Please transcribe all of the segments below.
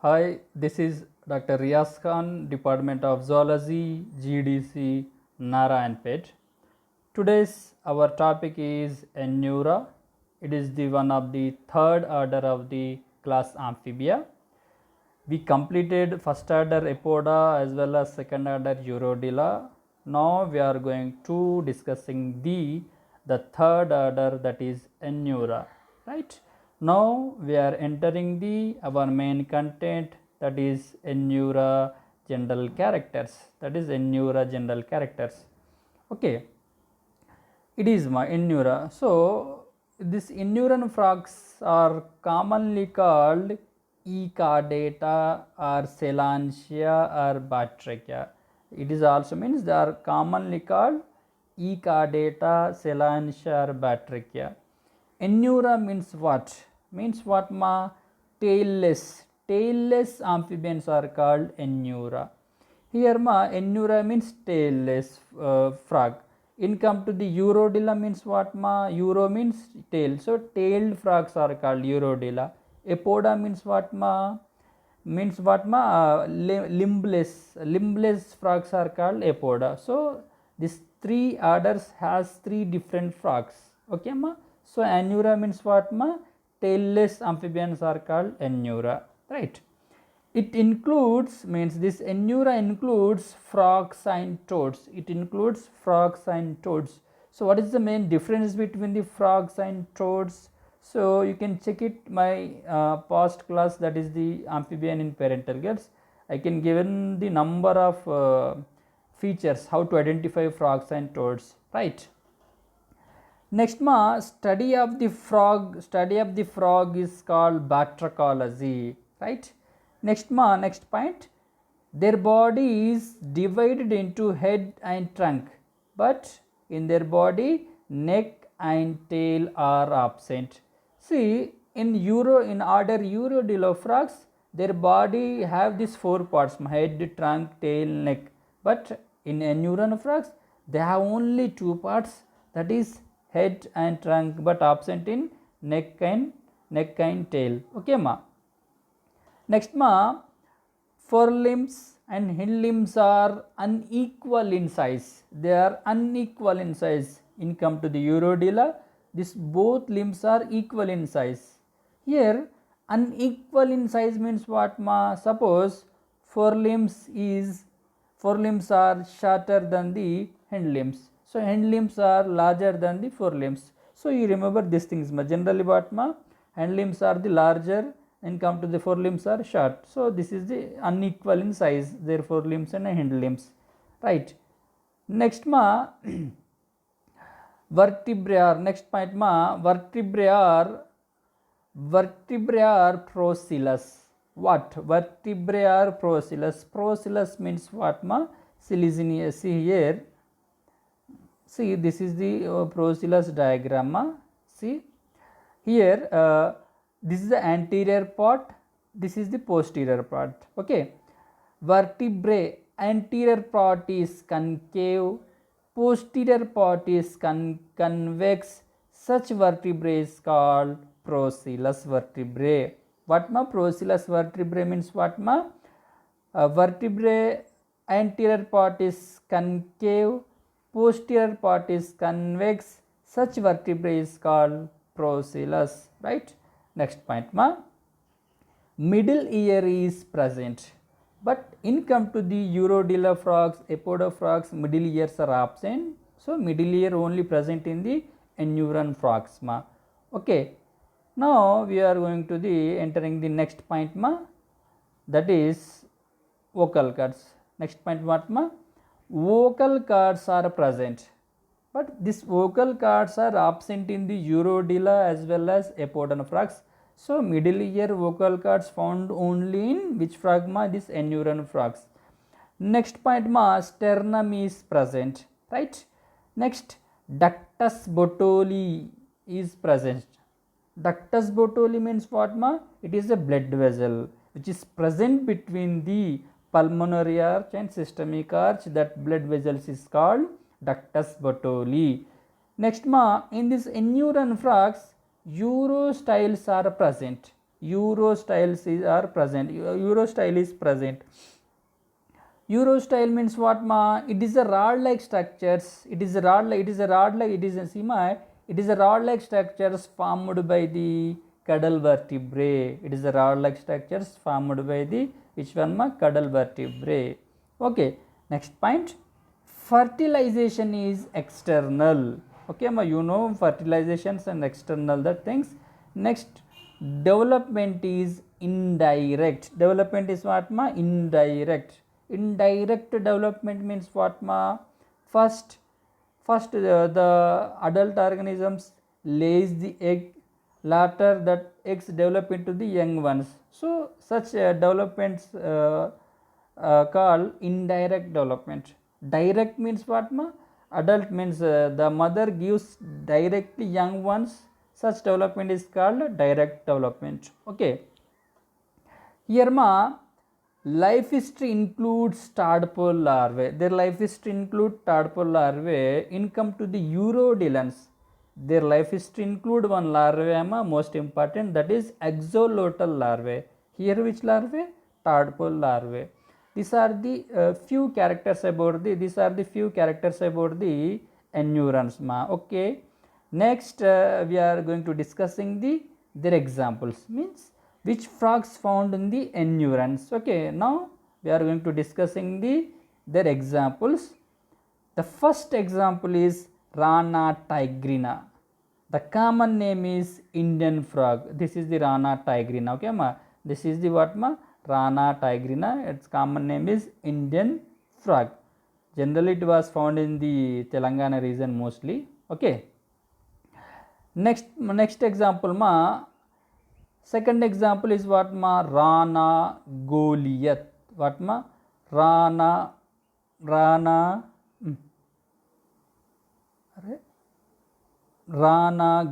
Hi, this is Dr. Riaz Khan, Department of Zoology, GDC, Narayanpet. Today's our topic is Anura. It is the one of the third order of the class Amphibia. We completed first order Apoda as well as second order Urodila. Now we are going to discussing the third order, that is Anura, right? Now we are entering the our main content, that is Anura general characters, okay. It is my Inura. So these Inuran frogs are commonly called Echardata or Celantia or Batrachia. It is also means they are commonly called Echardata, Celantia or Batrachia. Inura means what? Means what ma? Tailless. Tailless amphibians are called Inura. Here ma Anura means tailless frog. In come to the Urodila means what ma? Euro means tail. So tailed frogs are called Urodila. Apoda means what ma? Means what ma? Limbless. Limbless frogs are called Apoda. So these three orders has three different frogs. Okay ma? So Anura means what ma? Tailless amphibians are called Anura. Right? It includes, means this Anura includes frogs and toads. It includes frogs and toads. So what is the main difference between the frogs and toads? So you can check it my past class, that is the amphibian in parental girls. I can given the number of features how to identify frogs and toads, right? Next ma study of the frog is called batrachology, right? Next point, their body is divided into head and trunk, but in their body neck and tail are absent. See, in order Urodilophorax, their body have these four parts: head, trunk, tail, neck. But in Anuranophrax, they have only two parts, that is head and trunk, but absent in neck and tail. Okay ma. Next ma, forelimbs and hind limbs are unequal in size. They are unequal in size. In come to the Urodila, this both limbs are equal in size. Here unequal in size means what ma? Suppose forelimbs are shorter than the hind limbs. So hind limbs are larger than the forelimbs. So you remember these things ma. Generally what ma? Hind limbs are the larger and come to the forelimbs are short. So this is the unequal in size, their forelimbs and hind limbs, right? Next ma vertebrae are, next point ma, vertebrae are procellus. What? Vertebrae are procellus. Procellus means what ma? Selezinius. See here, see this is the procellus diagram ma. See here, this is the anterior part, this is the posterior part. Okay, vertebrae anterior part is concave, posterior part is convex. Such vertebrae is called procellus vertebrae. What ma? Procellus vertebrae means what ma? Vertebrae anterior part is concave, posterior part is convex. Such vertebrae is called procellus, right? Next point ma, middle ear is present, but in come to the Urodila frogs, Apoda frogs, middle ears are absent. So middle ear only present in the Anuran frogs ma. Okay, now we are going to the entering the next point ma, that is vocal cords. Next point what ma? Vocal cords are present, but these vocal cords are absent in the Urodila as well as Apodonophorax. So middle ear vocal cords found only in which frog ma? This Anuran frogs. Next point ma, sternum is present, right? Next, ductus botuli is present. Ductus botuli means what ma? It is a blood vessel which is present between the pulmonary arch and systemic arch. That blood vessels is called ductus botuli. Next ma, in this Anuran frogs, urostyles are present. Eurostyles are present. Eurostyle is present. Eurostyle means what ma? It is a rod-like structures. It is a rod-like. It is a rod-like structures formed by the caudal vertebrae. It is a rod-like structures formed by the which one ma? Caudal vertebrae. Okay. Next point. Fertilization is external. Okay ma, you know fertilizations and external that things. Next, development is indirect. Development is what ma? Indirect. Indirect development means what ma? First the adult organisms lays the egg, later that eggs develop into the young ones. So such developments called indirect development. Direct means what ma? Adult means the mother gives directly young ones. Such development is called direct development. Okay. Here ma, life history includes tadpole larvae. Their life history include tadpole larvae. Income to the Urodilans. Their life history include one larvae ma, most important, that is axolotl larvae. Here which larvae? Tadpole larvae. These are the few characters about the endurance ma. Okay. Next we are going to discussing their examples, means which frogs found in the endurance. Okay, now we are going to discussing their examples. The first example is Rana tigrina. The common name is Indian frog. This is the Rana tigrina. Okay ma, this is the what ma? Rana tigrina. Its common name is Indian frog. Generally it was found in the Telangana region mostly. Okay. Next example ma, second example is what ma? Rana Goliath. What ma? Rana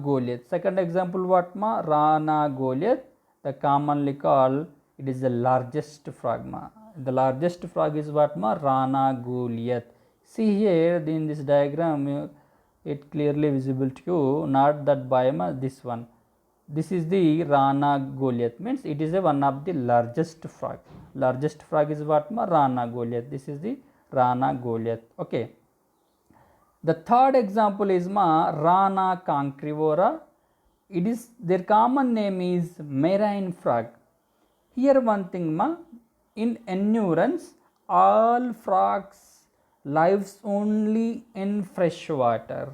Goliath. Second example what ma? Rana Goliath. The commonly called, it is the largest frog ma. The largest frog is what ma? Rana Goliath. See here in this diagram, it clearly visible to you, not that bioma, this one. This is the Rana Goliath, means it is a one of the largest frog. Largest frog is what ma? Rana Goliath. This is the Rana Goliath. Okay. The third example is ma? Rana concrivora. It is, their common name is marine frog. Here one thing ma, in endurance all frogs lives only in fresh water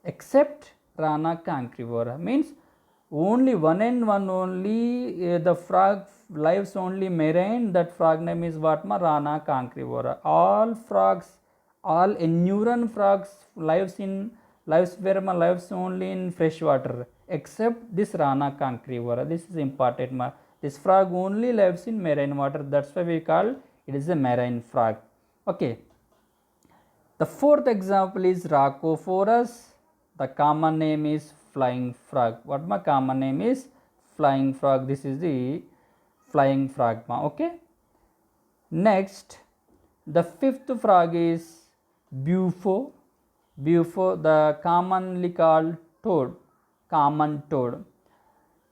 except Rana concrivora, means only one and one only the frog lives only marine. That frog name is what ma? Rana concrivora. All frogs, all endurance frogs lives where ma? Lives only in fresh water except this Rana concrivora. This is important ma. This frog only lives in marine water, that's why we call it is a marine frog. Okay. The fourth example is Rhacophorus. The common name is flying frog. What my common name is? Flying frog. This is the flying frog ma. Okay. Next, the fifth frog is Bufo. Bufo, the commonly called toad, common toad.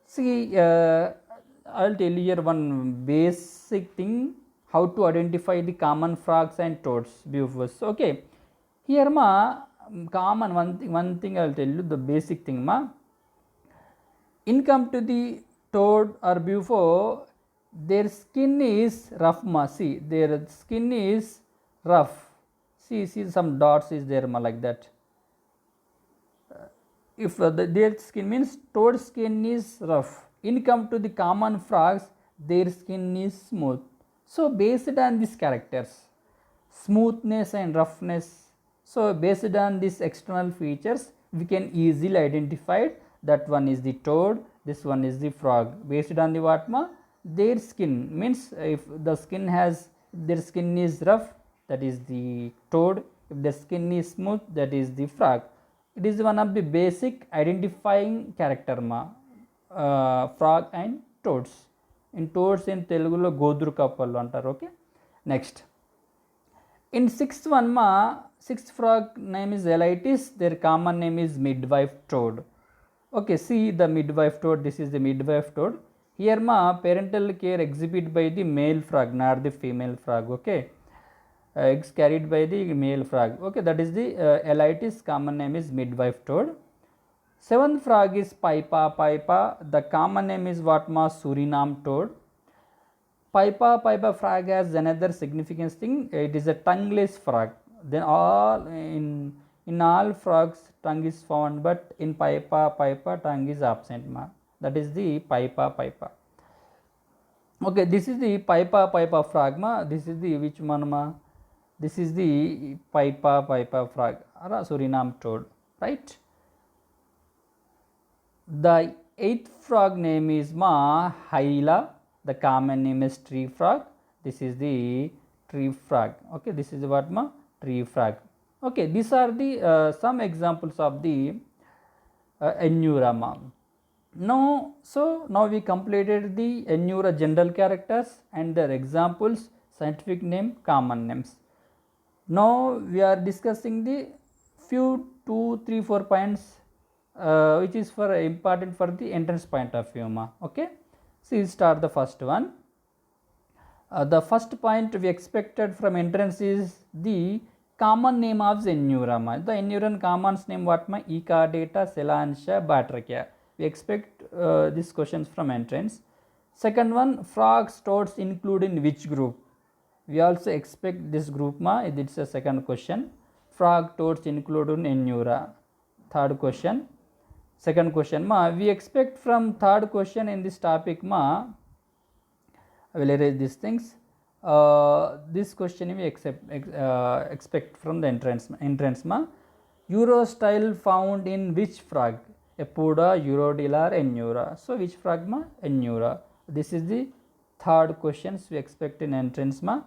See, I'll tell you here one basic thing, how to identify the common frogs and toads, Bufos. Okay. Here ma, common one thing I'll tell you, the basic thing ma. Income to the toad or Bufo, their skin is rough ma. See, their skin is rough. See some dots is there ma, like that. If their skin means toad skin is rough. Income to the common frogs, their skin is smooth. So based on these characters, smoothness and roughness, so based on these external features, we can easily identify that one is the toad, this one is the frog. Based on the what ma? Their skin, means if the skin has, their skin is rough, that is the toad. If the skin is smooth, that is the frog. It is one of the basic identifying character ma, frog and toads. In toads in Telugulo Godru Kappalu antaru. Okay. Next, in sixth one ma, sixth frog name is Elytis. Their common name is midwife toad. Okay, see the midwife toad. This is the midwife toad. Here ma parental care exhibit by the male frog, not the female frog. Okay, eggs carried by the male frog. Okay, that is the elytis. Common name is midwife toad. Seventh frog is Pipa pipa. The common name is what ma? Suriname toad. Pipa frog has another significant thing. It is a tongueless frog. Then all in all frogs tongue is found, but in Pipa tongue is absent ma. That is the Pipa. Okay, this is the Pipa frog ma. This is the which one ma? This is the Pipa frog or Suriname toad, right? The eighth frog name is ma Hyla. The common name is tree frog. This is the tree frog. Okay, this is what ma? Tree frog. Okay, these are the some examples of the Ennura ma. Now we completed the Ennura general characters and their examples, scientific name, common names. Now we are discussing the few 2, 3, 4 points which is for important for the entrance point of view ma. Okay, see, start the first one. The first point we expected from entrance is the common name of the Ennura ma. The Ennuran commons name what ma? Echardata, Celantia, Batrachia. We expect these questions from entrance. Second one, frogs, toads include in which group? We also expect this group ma. It's a second question. Frog, toads include in Ennura. Third question. Second question ma. We expect from third question in this topic ma. I will erase these things. This question we expect from the entrance ma. Urostyle found in which frog? Epoda, Urodila, or Ennura. So which frog ma? Ennura. This is the third questions we expect in entrance ma.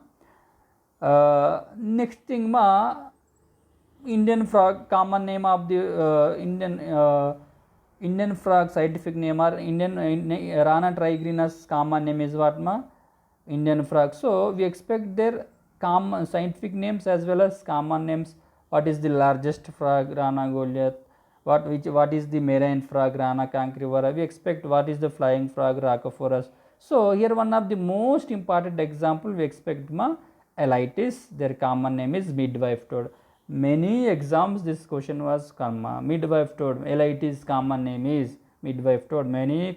Next thing ma, Indian frog, common name of the Indian frog, scientific name or Indian Rana trigrinus, common name is what ma? Indian frog. So we expect their common scientific names as well as common names. What is the largest frog? Rana Goliath. What is the marine frog? Rana Cancrivora. We expect what is the flying frog? Rhacophorus. So here one of the most important example we expect ma, elytis. Their common name is midwife toad. Many exams this question was come midwife toad. Elytis common name is midwife toad. Many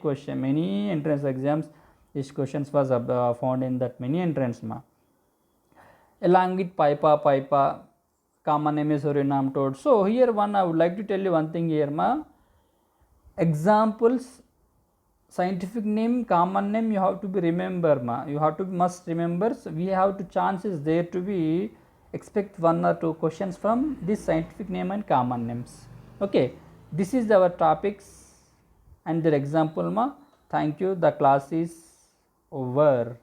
entrance exams these questions was found in that many entrance ma. Along with Pipa, common name is Suriname toad. So here one I would like to tell you one thing here ma. Examples, scientific name, common name you have to be remember ma. You have to must remember. So we have to chances there to be expect 1 or 2 questions from this scientific name and common names. Okay, this is our topics and their example ma. Thank you. The class is over.